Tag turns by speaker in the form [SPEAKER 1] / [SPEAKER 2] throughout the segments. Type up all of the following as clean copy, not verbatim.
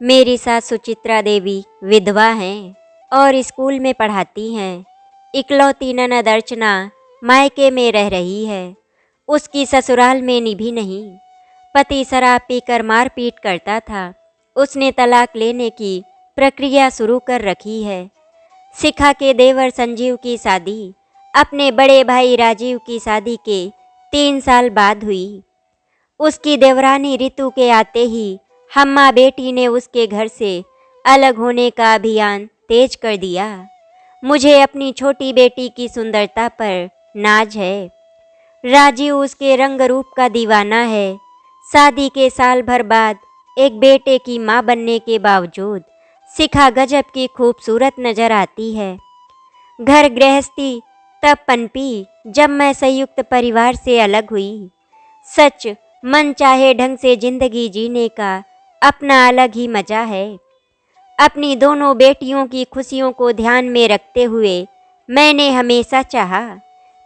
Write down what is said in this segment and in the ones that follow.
[SPEAKER 1] मेरी सास सुचित्रा देवी विधवा हैं और स्कूल में पढ़ाती हैं। इकलौती ननद अर्चना मायके में रह रही है। उसकी ससुराल में निभी नहीं। पति शराब पीकर मारपीट करता था। उसने तलाक लेने की प्रक्रिया शुरू कर रखी है। शिखा के देवर संजीव की शादी अपने बड़े भाई राजीव की शादी के 3 साल बाद हुई। उसकी देवरानी ऋतु के आते ही हम माँ बेटी ने उसके घर से अलग होने का अभियान तेज कर दिया। मुझे अपनी छोटी बेटी की सुंदरता पर नाज है। राजीव उसके रंग रूप का दीवाना है। शादी के साल भर बाद एक बेटे की माँ बनने के बावजूद शिखा गजब की खूबसूरत नजर आती है। घर गृहस्थी तब पनपी जब मैं संयुक्त परिवार से अलग हुई। सच, मन चाहे ढंग से जिंदगी जीने का अपना अलग ही मजा है। अपनी दोनों बेटियों की खुशियों को ध्यान में रखते हुए मैंने हमेशा चाहा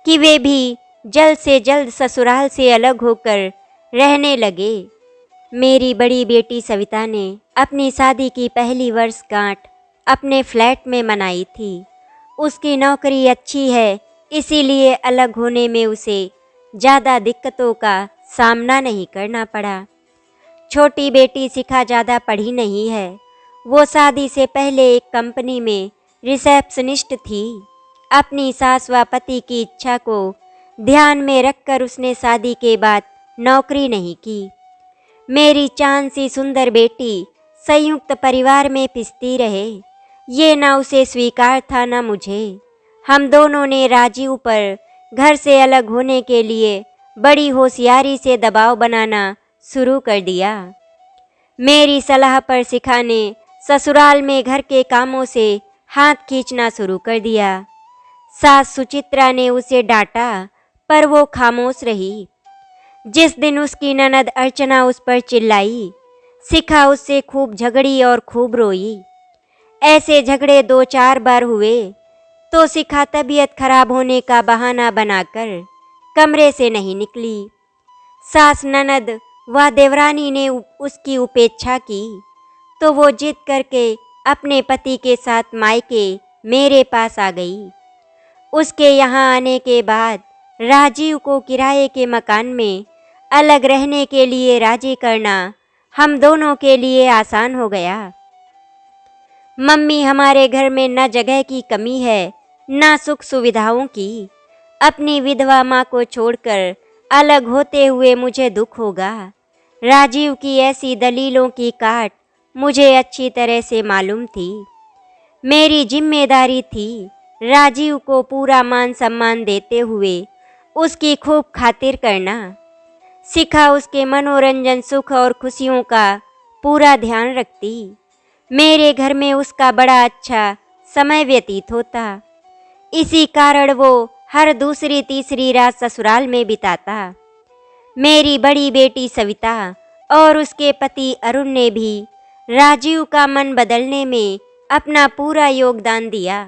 [SPEAKER 1] कि वे भी जल्द से जल्द ससुराल से अलग होकर रहने लगे। मेरी बड़ी बेटी सविता ने अपनी शादी की पहली वर्षगांठ अपने फ्लैट में मनाई थी। उसकी नौकरी अच्छी है, इसीलिए अलग होने में उसे ज़्यादा दिक्कतों का सामना नहीं करना पड़ा। छोटी बेटी शिखा ज़्यादा पढ़ी नहीं है। वो शादी से पहले एक कंपनी में रिसेप्शनिस्ट थी। अपनी सास व पति की इच्छा को ध्यान में रखकर उसने शादी के बाद नौकरी नहीं की। मेरी चांद सी सुंदर बेटी संयुक्त परिवार में पिसती रहे, ये ना उसे स्वीकार था ना मुझे। हम दोनों ने राजीव पर घर से अलग होने के लिए बड़ी होशियारी से दबाव बनाना शुरू कर दिया। मेरी सलाह पर शिखा ने ससुराल में घर के कामों से हाथ खींचना शुरू कर दिया। सास सुचित्रा ने उसे डांटा पर वो खामोश रही। जिस दिन उसकी ननद अर्चना उस पर चिल्लाई, शिखा उससे खूब झगड़ी और खूब रोई। ऐसे झगड़े 2-4 बार हुए तो शिखा तबीयत खराब होने का बहाना बनाकर कमरे से नहीं निकली। सास ननद व देवरानी ने उसकी उपेक्षा की तो वो जिद करके अपने पति के साथ मायके मेरे पास आ गई। उसके यहाँ आने के बाद राजीव को किराए के मकान में अलग रहने के लिए राजी करना हम दोनों के लिए आसान हो गया। मम्मी, हमारे घर में न जगह की कमी है न सुख सुविधाओं की। अपनी विधवा माँ को छोड़कर अलग होते हुए मुझे दुख होगा। राजीव की ऐसी दलीलों की काट मुझे अच्छी तरह से मालूम थी। मेरी जिम्मेदारी थी राजीव को पूरा मान सम्मान देते हुए उसकी खूब खातिर करना। शिखा उसके मनोरंजन, सुख और खुशियों का पूरा ध्यान रखती। मेरे घर में उसका बड़ा अच्छा समय व्यतीत होता। इसी कारण वो हर दूसरी तीसरी रात ससुराल में बिताता। मेरी बड़ी बेटी सविता और उसके पति अरुण ने भी राजीव का मन बदलने में अपना पूरा योगदान दिया।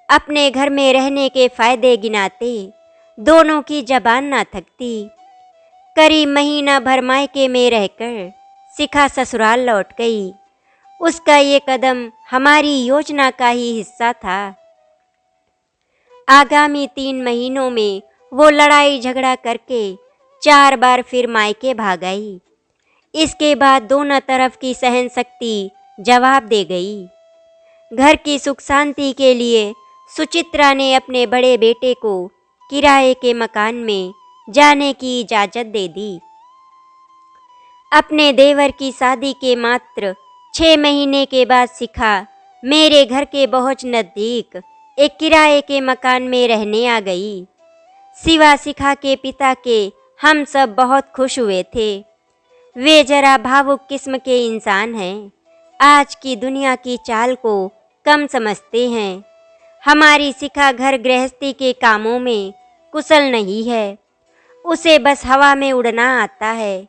[SPEAKER 1] अपने घर में रहने के फायदे गिनाते दोनों की जबान ना थकती। करीब महीना भर मायके में रहकर शिखा ससुराल लौट गई। उसका ये कदम हमारी योजना का ही हिस्सा था। आगामी 3 महीनों में वो लड़ाई झगड़ा करके 4 बार फिर मायके भाग आई। इसके बाद दोनों तरफ की सहन शक्ति जवाब दे गई। घर की सुख शांति के लिए सुचित्रा ने अपने बड़े बेटे को किराए के मकान में जाने की इजाज़त दे दी। अपने देवर की शादी के मात्र 6 महीने के बाद शिखा मेरे घर के बहुत नज़दीक एक किराए के मकान में रहने आ गई। सिवा शिखा के पिता के हम सब बहुत खुश हुए थे। वे जरा भावुक किस्म के इंसान हैं। आज की दुनिया की चाल को कम समझते हैं। हमारी शिखा घर गृहस्थी के कामों में कुशल नहीं है। उसे बस हवा में उड़ना आता है।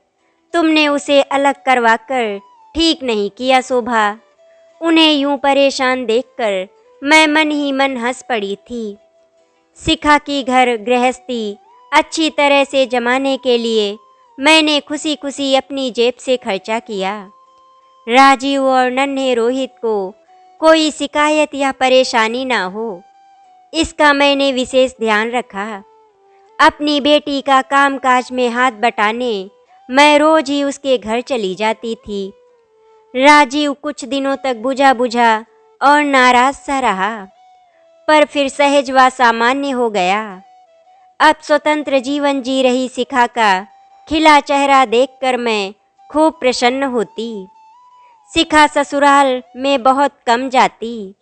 [SPEAKER 1] तुमने उसे अलग करवाकर ठीक नहीं किया शोभा। उन्हें यूं परेशान देखकर मैं मन ही मन हंस पड़ी थी। शिखा की घर गृहस्थी अच्छी तरह से जमाने के लिए मैंने खुशी खुशी अपनी जेब से खर्चा किया। राजीव और नन्हे रोहित को कोई शिकायत या परेशानी ना हो, इसका मैंने विशेष ध्यान रखा। अपनी बेटी का कामकाज में हाथ बटाने मैं रोज ही उसके घर चली जाती थी। राजीव कुछ दिनों तक बुझा बुझा और नाराज सा रहा, पर फिर सहज व सामान्य हो गया। अब स्वतंत्र जीवन जी रही शिखा का खिला चेहरा देखकर मैं खूब प्रसन्न होती। शिखा ससुराल में बहुत कम जाती।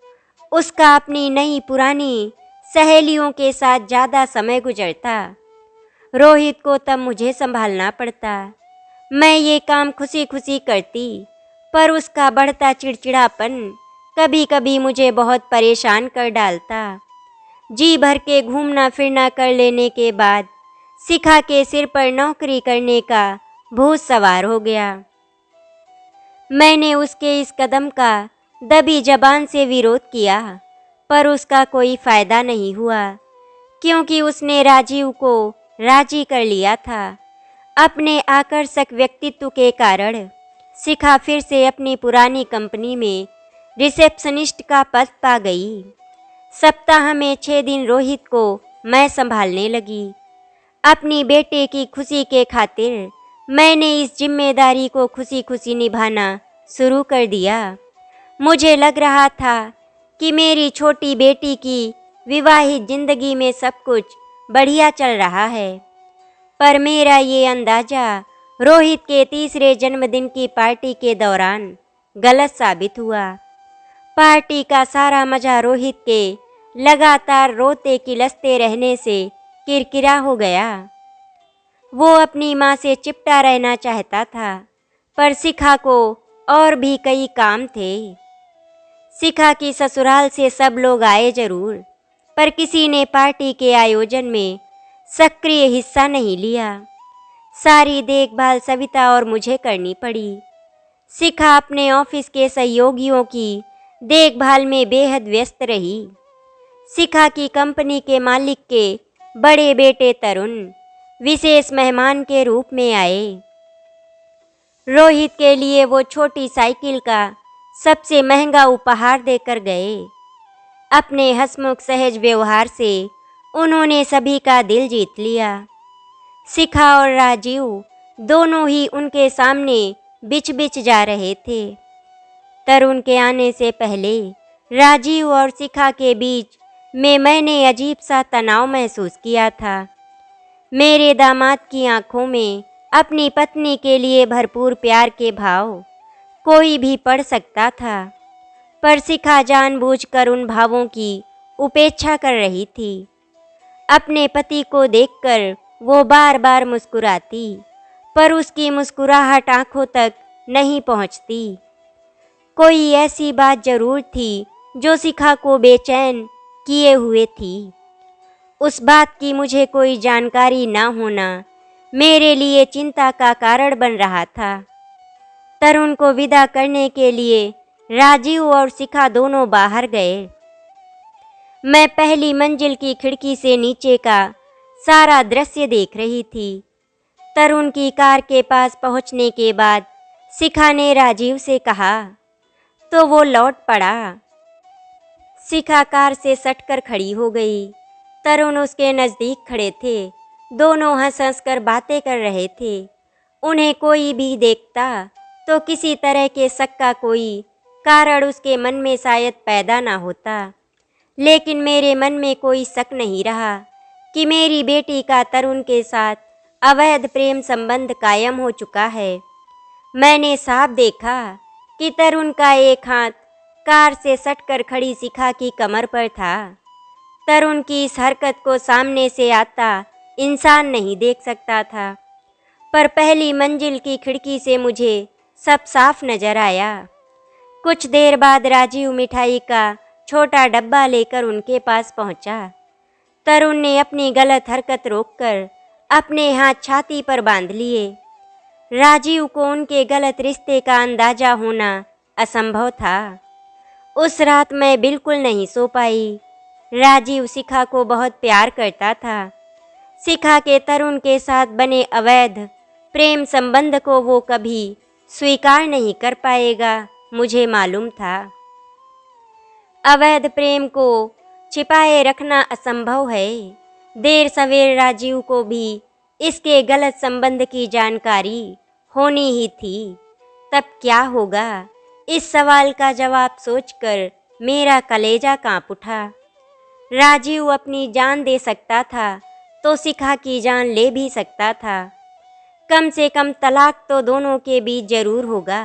[SPEAKER 1] उसका अपनी नई पुरानी सहेलियों के साथ ज़्यादा समय गुजरता। रोहित को तब मुझे संभालना पड़ता। मैं ये काम खुशी खुशी करती, पर उसका बढ़ता चिड़चिड़ापन कभी कभी मुझे बहुत परेशान कर डालता। जी भर के घूमना फिरना कर लेने के बाद शिखा के सिर पर नौकरी करने का भूत सवार हो गया। मैंने उसके इस कदम का दबी जबान से विरोध किया, पर उसका कोई फायदा नहीं हुआ, क्योंकि उसने राजीव को राजी कर लिया था। अपने आकर्षक व्यक्तित्व के कारण शिखा फिर से अपनी पुरानी कंपनी में रिसेप्शनिस्ट का पद पा गई। सप्ताह में 6 दिन रोहित को मैं संभालने लगी। अपनी बेटे की खुशी के खातिर मैंने इस जिम्मेदारी को खुशी खुशी निभाना शुरू कर दिया। मुझे लग रहा था कि मेरी छोटी बेटी की विवाहित जिंदगी में सब कुछ बढ़िया चल रहा है, पर मेरा ये अंदाजा रोहित के तीसरे जन्मदिन की पार्टी के दौरान गलत साबित हुआ। पार्टी का सारा मजा रोहित के लगातार रोते किलसते रहने से किरकिरा हो गया। वो अपनी माँ से चिपटा रहना चाहता था, पर शिखा को और भी कई काम थे। शिखा की ससुराल से सब लोग आए जरूर, पर किसी ने पार्टी के आयोजन में सक्रिय हिस्सा नहीं लिया। सारी देखभाल सविता और मुझे करनी पड़ी। शिखा अपने ऑफिस के सहयोगियों की देखभाल में बेहद व्यस्त रही। शिखा की कंपनी के मालिक के बड़े बेटे तरुण विशेष मेहमान के रूप में आए। रोहित के लिए वो छोटी साइकिल का सबसे महंगा उपहार देकर गए। अपने हंसमुख सहज व्यवहार से उन्होंने सभी का दिल जीत लिया। शिखा और राजीव दोनों ही उनके सामने बिछ बिछ जा रहे थे। तरुण के आने से पहले राजीव और शिखा के बीच में मैंने अजीब सा तनाव महसूस किया था। मेरे दामाद की आंखों में अपनी पत्नी के लिए भरपूर प्यार के भाव कोई भी पढ़ सकता था, पर शिखा जानबूझकर उन भावों की उपेक्षा कर रही थी। अपने पति को देखकर वो बार बार मुस्कुराती, पर उसकी मुस्कुराहट आंखों तक नहीं पहुंचती। कोई ऐसी बात जरूर थी जो शिखा को बेचैन किए हुए थी। उस बात की मुझे कोई जानकारी ना होना मेरे लिए चिंता का कारण बन रहा था। तरुण को विदा करने के लिए राजीव और शिखा दोनों बाहर गए। मैं पहली मंजिल की खिड़की से नीचे का सारा दृश्य देख रही थी। तरुण की कार के पास पहुंचने के बाद शिखा ने राजीव से कहा, तो वो लौट पड़ा। शिखा कार से सटकर खड़ी हो गई। तरुण उसके नज़दीक खड़े थे। दोनों हंस हंस कर बातें कर रहे थे। उन्हें कोई भी देखता तो किसी तरह के शक का कोई कारण उसके मन में शायद पैदा ना होता, लेकिन मेरे मन में कोई शक नहीं रहा कि मेरी बेटी का तरुण के साथ अवैध प्रेम संबंध कायम हो चुका है। मैंने साफ देखा कि तरुण का एक हाथ कार से सटकर खड़ी शिखा की कमर पर था। तरुण की इस हरकत को सामने से आता इंसान नहीं देख सकता था, पर पहली मंजिल की खिड़की से मुझे सब साफ नजर आया। कुछ देर बाद राजीव मिठाई का छोटा डब्बा लेकर उनके पास पहुंचा। तरुण ने अपनी गलत हरकत रोककर अपने हाथ छाती पर बांध लिए। राजीव को उनके गलत रिश्ते का अंदाजा होना असंभव था। उस रात मैं बिल्कुल नहीं सो पाई। राजीव शिखा को बहुत प्यार करता था। शिखा के तरुण के साथ बने अवैध प्रेम संबंध को वो कभी स्वीकार नहीं कर पाएगा, मुझे मालूम था। अवैध प्रेम को छिपाए रखना असंभव है। देर सवेर राजीव को भी इसके गलत संबंध की जानकारी होनी ही थी। तब क्या होगा, इस सवाल का जवाब सोचकर मेरा कलेजा कांप उठा। राजीव अपनी जान दे सकता था तो शिखा की जान ले भी सकता था। कम से कम तलाक तो दोनों के बीच जरूर होगा।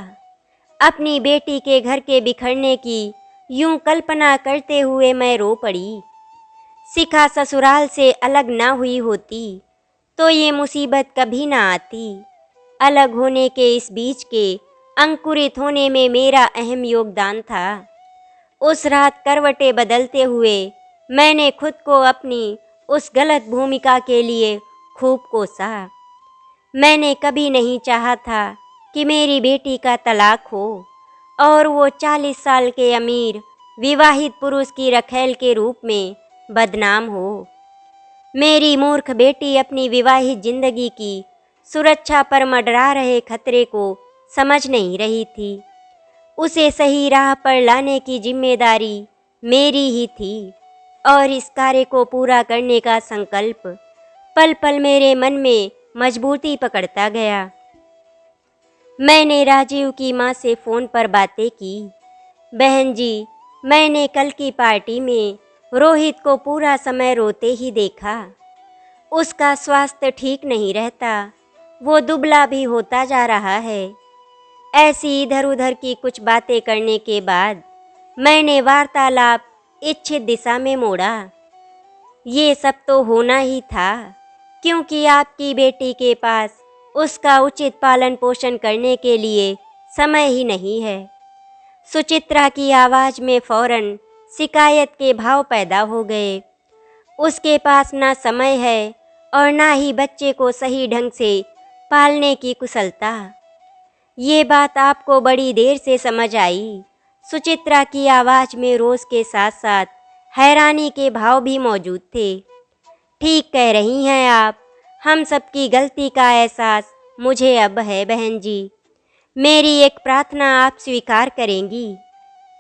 [SPEAKER 1] अपनी बेटी के घर के बिखरने की यूं कल्पना करते हुए मैं रो पड़ी। शिखा ससुराल से अलग ना हुई होती तो ये मुसीबत कभी ना आती। अलग होने के इस बीज के अंकुरित होने में मेरा अहम योगदान था। उस रात करवटें बदलते हुए मैंने खुद को अपनी उस गलत भूमिका के लिए खूब कोसा। मैंने कभी नहीं चाहा था कि मेरी बेटी का तलाक हो और वो 40 साल के अमीर विवाहित पुरुष की रखैल के रूप में बदनाम हो। मेरी मूर्ख बेटी अपनी विवाहित जिंदगी की सुरक्षा पर मंडरा रहे खतरे को समझ नहीं रही थी। उसे सही राह पर लाने की जिम्मेदारी मेरी ही थी और इस कार्य को पूरा करने का संकल्प पल पल मेरे मन में मजबूती पकड़ता गया। मैंने राजीव की माँ से फ़ोन पर बातें की। बहन जी, मैंने कल की पार्टी में रोहित को पूरा समय रोते ही देखा। उसका स्वास्थ्य ठीक नहीं रहता, वो दुबला भी होता जा रहा है। ऐसी इधर उधर की कुछ बातें करने के बाद मैंने वार्तालाप इच्छित दिशा में मोड़ा। ये सब तो होना ही था क्योंकि आपकी बेटी के पास उसका उचित पालन पोषण करने के लिए समय ही नहीं है। सुचित्रा की आवाज़ में फौरन शिकायत के भाव पैदा हो गए। उसके पास ना समय है और ना ही बच्चे को सही ढंग से पालने की कुशलता। ये बात आपको बड़ी देर से समझ आई। सुचित्रा की आवाज़ में रोष के साथ साथ हैरानी के भाव भी मौजूद थे। ठीक कह रही हैं आप, हम सबकी गलती का एहसास मुझे अब है बहन जी। मेरी एक प्रार्थना आप स्वीकार करेंगी?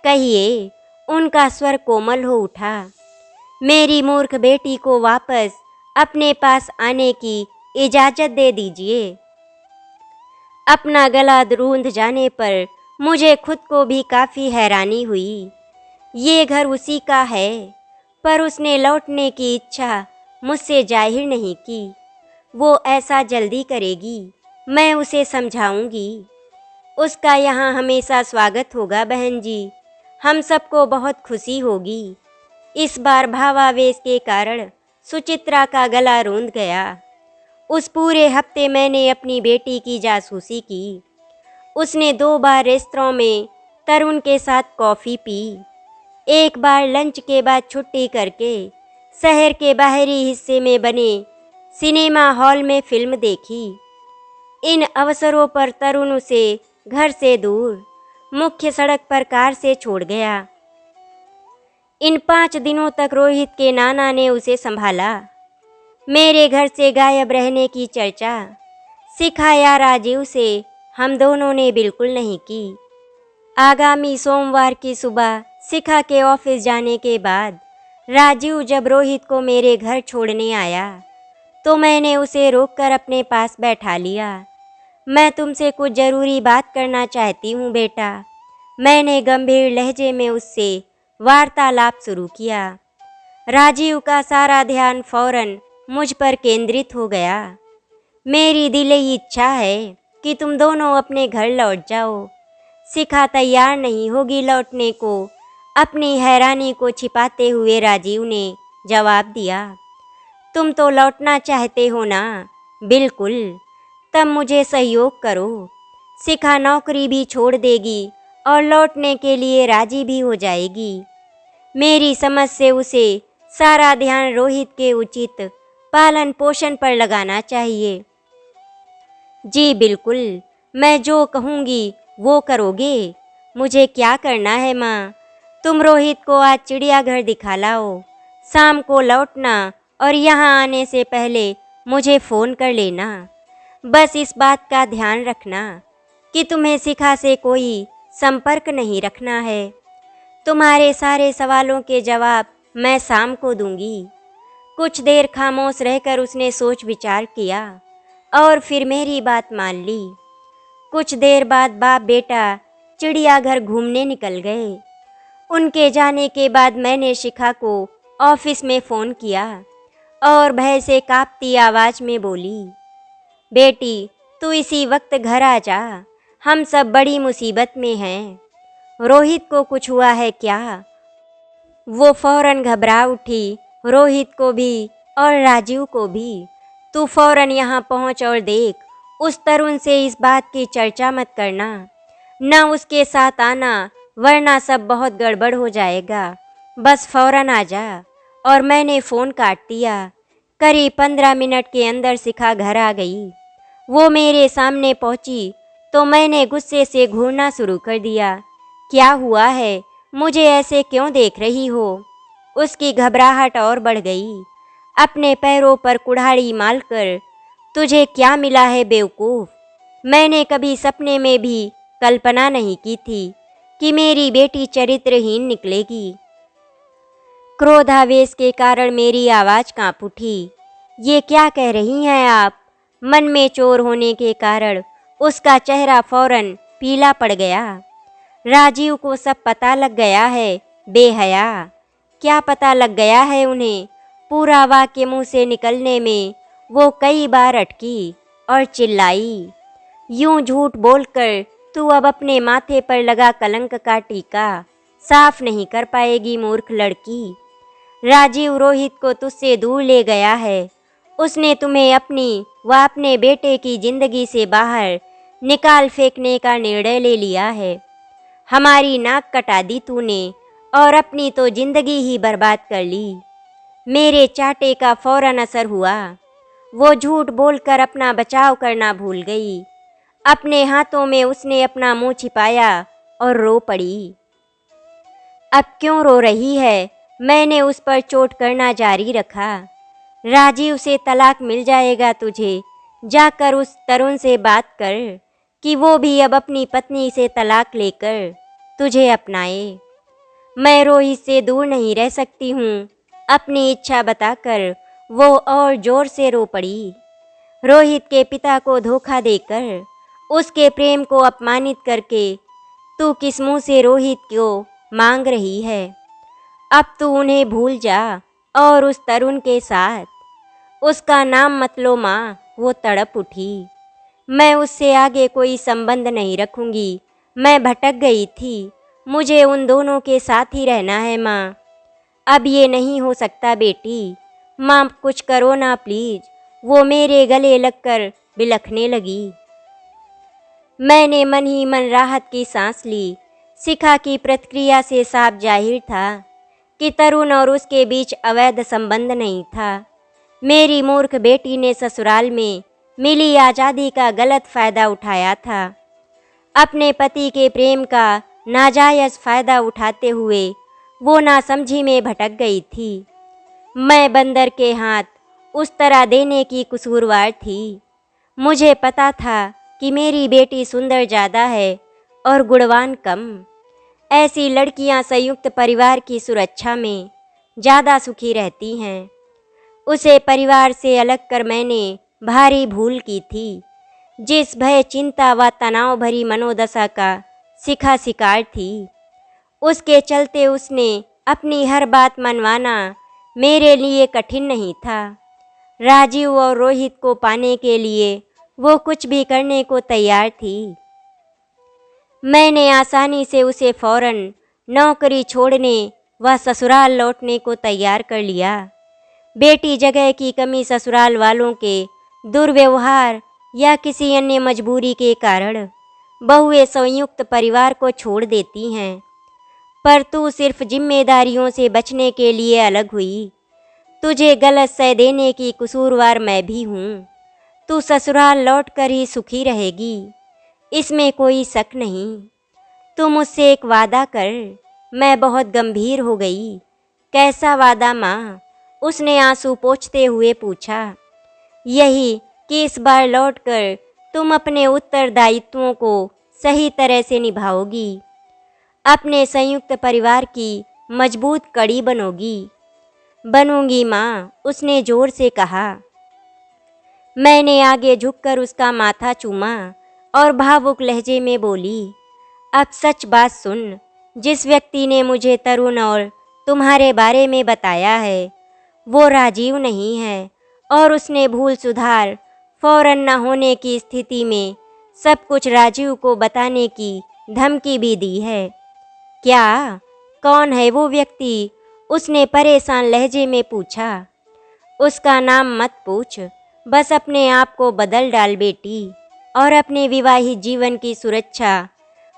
[SPEAKER 1] कहिए। उनका स्वर कोमल हो उठा। मेरी मूर्ख बेटी को वापस अपने पास आने की इजाज़त दे दीजिए। अपना गला रूंध जाने पर मुझे खुद को भी काफ़ी हैरानी हुई। ये घर उसी का है, पर उसने लौटने की इच्छा मुझसे जाहिर नहीं की। वो ऐसा जल्दी करेगी, मैं उसे समझाऊंगी। उसका यहाँ हमेशा स्वागत होगा बहन जी। हम सबको बहुत खुशी होगी। इस बार भावावेश के कारण सुचित्रा का गला रूंध गया। उस पूरे हफ्ते मैंने अपनी बेटी की जासूसी की। उसने 2 बार रेस्तरां में तरुण के साथ कॉफ़ी पी। एक बार लंच के बाद छुट्टी करके शहर के बाहरी हिस्से में बने सिनेमा हॉल में फिल्म देखी। इन अवसरों पर तरुण उसे घर से दूर मुख्य सड़क पर कार से छोड़ गया। इन 5 दिनों तक रोहित के नाना ने उसे संभाला। मेरे घर से गायब रहने की चर्चा शिखा या राजीव से हम दोनों ने बिल्कुल नहीं की। आगामी सोमवार की सुबह शिखा के ऑफिस जाने के बाद राजीव जब रोहित को मेरे घर छोड़ने आया तो मैंने उसे रोककर अपने पास बैठा लिया। मैं तुमसे कुछ ज़रूरी बात करना चाहती हूँ बेटा। मैंने गंभीर लहजे में उससे वार्तालाप शुरू किया। राजीव का सारा ध्यान फौरन मुझ पर केंद्रित हो गया। मेरी दिली इच्छा है कि तुम दोनों अपने घर लौट जाओ। शिखा तैयार नहीं होगी लौटने को। अपनी हैरानी को छिपाते हुए राजीव ने जवाब दिया। तुम तो लौटना चाहते हो ना? बिल्कुल। तब मुझे सहयोग करो। शिखा नौकरी भी छोड़ देगी और लौटने के लिए राजी भी हो जाएगी। मेरी समझ से उसे सारा ध्यान रोहित के उचित पालन पोषण पर लगाना चाहिए। जी बिल्कुल, मैं जो कहूँगी वो करोगे। मुझे क्या करना है माँ? तुम रोहित को आज चिड़ियाघर दिखा लाओ। शाम को लौटना और यहाँ आने से पहले मुझे फ़ोन कर लेना। बस इस बात का ध्यान रखना। कि तुम्हें शिखा से कोई संपर्क नहीं रखना है। तुम्हारे सारे सवालों के जवाब मैं शाम को दूंगी। कुछ देर खामोश रहकर उसने सोच विचार किया और फिर मेरी बात मान ली। कुछ देर बाद बाप बेटा चिड़ियाघर घूमने निकल गए। उनके जाने के बाद मैंने शिखा को ऑफिस में फ़ोन किया और भय से कांपती आवाज़ में बोली, बेटी तू इसी वक्त घर आ जा, हम सब बड़ी मुसीबत में हैं। रोहित को कुछ हुआ है क्या? वो फौरन घबरा उठी। रोहित को भी और राजीव को भी। तू फौरन यहाँ पहुँच और देख, उस तरुण से इस बात की चर्चा मत करना, न उसके साथ आना, वरना सब बहुत गड़बड़ हो जाएगा। बस फौरन आ जा। और मैंने फ़ोन काट दिया। करीब 15 मिनट के अंदर शिखा घर आ गई। वो मेरे सामने पहुंची तो मैंने गुस्से से घूरना शुरू कर दिया। क्या हुआ है? मुझे ऐसे क्यों देख रही हो? उसकी घबराहट और बढ़ गई। अपने पैरों पर कुल्हाड़ी मारकर, तुझे क्या मिला है बेवकूफ़? मैंने कभी सपने में भी कल्पना नहीं की थी कि मेरी बेटी चरित्रहीन निकलेगी। क्रोधावेश के कारण मेरी आवाज़ कांप उठी। ये क्या कह रही हैं आप? मन में चोर होने के कारण उसका चेहरा फौरन पीला पड़ गया। राजीव को सब पता लग गया है। बेहया, क्या पता लग गया है उन्हें? पूरा वाक्य मुंह से निकलने में वो कई बार अटकी और चिल्लाई, यूं झूठ बोलकर तू अब अपने माथे पर लगा कलंक का टीका साफ नहीं कर पाएगी मूर्ख लड़की। राजीव रोहित को तुझसे दूर ले गया है। उसने तुम्हें अपनी व अपने बेटे की जिंदगी से बाहर निकाल फेंकने का निर्णय ले लिया है। हमारी नाक कटा दी तूने और अपनी तो जिंदगी ही बर्बाद कर ली। मेरे चाटे का फौरन असर हुआ। वो झूठ बोलकर अपना बचाव करना भूल गई। अपने हाथों में उसने अपना मुंह छिपाया और रो पड़ी। अब क्यों रो रही है? मैंने उस पर चोट करना जारी रखा। राजीव से तलाक मिल जाएगा तुझे। जाकर उस तरुण से बात कर कि वो भी अब अपनी पत्नी से तलाक लेकर तुझे अपनाए। मैं रोहित से दूर नहीं रह सकती हूँ। अपनी इच्छा बताकर वो और जोर से रो पड़ी। रोहित के पिता को धोखा देकर, उसके प्रेम को अपमानित करके तू किस मुंह से रोहित को मांग रही है? अब तू उन्हें भूल जा और उस तरुण के साथ उसका नाम मत लो माँ। वो तड़प उठी। मैं उससे आगे कोई संबंध नहीं रखूंगी। मैं भटक गई थी। मुझे उन दोनों के साथ ही रहना है माँ। अब ये नहीं हो सकता बेटी। माँ कुछ करो ना प्लीज। वो मेरे गले लगकर बिलखने लगी। मैंने मन ही मन राहत की सांस ली। शिखा की प्रतिक्रिया से साफ जाहिर था कि तरुण और उसके बीच अवैध संबंध नहीं था। मेरी मूर्ख बेटी ने ससुराल में मिली आज़ादी का गलत फ़ायदा उठाया था। अपने पति के प्रेम का नाजायज़ फ़ायदा उठाते हुए वो नासमझी में भटक गई थी। मैं बंदर के हाथ उस तरह देने की कसूरवार थी। मुझे पता था कि मेरी बेटी सुंदर ज़्यादा है और गुणवान कम। ऐसी लड़कियां संयुक्त परिवार की सुरक्षा में ज़्यादा सुखी रहती हैं। उसे परिवार से अलग कर मैंने भारी भूल की थी। जिस भय, चिंता व तनाव भरी मनोदशा का शिखा शिकार थी, उसके चलते उसने अपनी हर बात मनवाना मेरे लिए कठिन नहीं था। राजीव और रोहित को पाने के लिए वो कुछ भी करने को तैयार थी। मैंने आसानी से उसे फौरन नौकरी छोड़ने व ससुराल लौटने को तैयार कर लिया। बेटी जगह की कमी, ससुराल वालों के दुर्व्यवहार या किसी अन्य मजबूरी के कारण बहुएं संयुक्त परिवार को छोड़ देती हैं। पर तू सिर्फ जिम्मेदारियों से बचने के लिए अलग हुई। तुझे गलत सह देने की कसूरवार मैं भी हूँ। तू ससुराल लौटकर ही सुखी रहेगी, इसमें कोई शक नहीं। तू मुझसे एक वादा कर। मैं बहुत गंभीर हो गई। कैसा वादा माँ? उसने आंसू पोंछते हुए पूछा। यही कि इस बार लौटकर तुम अपने उत्तरदायित्वों को सही तरह से निभाओगी, अपने संयुक्त परिवार की मजबूत कड़ी बनोगी। बनूंगी माँ, उसने जोर से कहा। मैंने आगे झुककर उसका माथा चूमा और भावुक लहजे में बोली, अब सच बात सुन, जिस व्यक्ति ने मुझे तरुण और तुम्हारे बारे में बताया है वो राजीव नहीं है, और उसने भूल सुधार फौरन न होने की स्थिति में सब कुछ राजीव को बताने की धमकी भी दी है। क्या? कौन है वो व्यक्ति? उसने परेशान लहजे में पूछा। उसका नाम मत पूछ, बस अपने आप को बदल डाल बेटी, और अपने विवाहित जीवन की सुरक्षा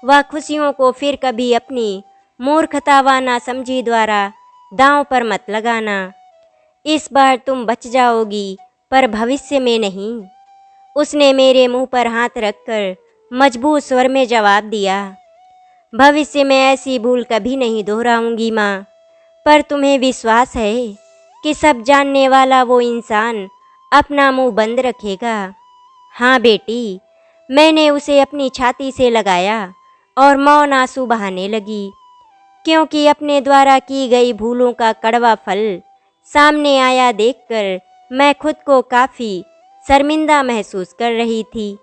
[SPEAKER 1] व खुशियों को फिर कभी अपनी मूर्खता व नासमझी द्वारा दांव पर मत लगाना। इस बार तुम बच जाओगी, पर भविष्य में नहीं। उसने मेरे मुंह पर हाथ रखकर मजबूत स्वर में जवाब दिया। भविष्य में ऐसी भूल कभी नहीं दोहराऊंगी माँ, पर तुम्हें विश्वास है कि सब जानने वाला वो इंसान अपना मुंह बंद रखेगा? हाँ बेटी, मैंने उसे अपनी छाती से लगाया और मौन आंसू बहाने लगी, क्योंकि अपने द्वारा की गई भूलों का कड़वा फल सामने आया देखकर मैं खुद को काफ़ी शर्मिंदा महसूस कर रही थी।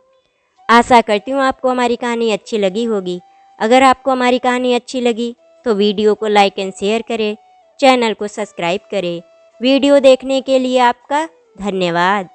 [SPEAKER 1] आशा करती हूँ आपको हमारी कहानी अच्छी लगी होगी। अगर आपको हमारी कहानी अच्छी लगी तो वीडियो को लाइक एंड शेयर करें, चैनल को सब्सक्राइब करें। वीडियो देखने के लिए आपका धन्यवाद।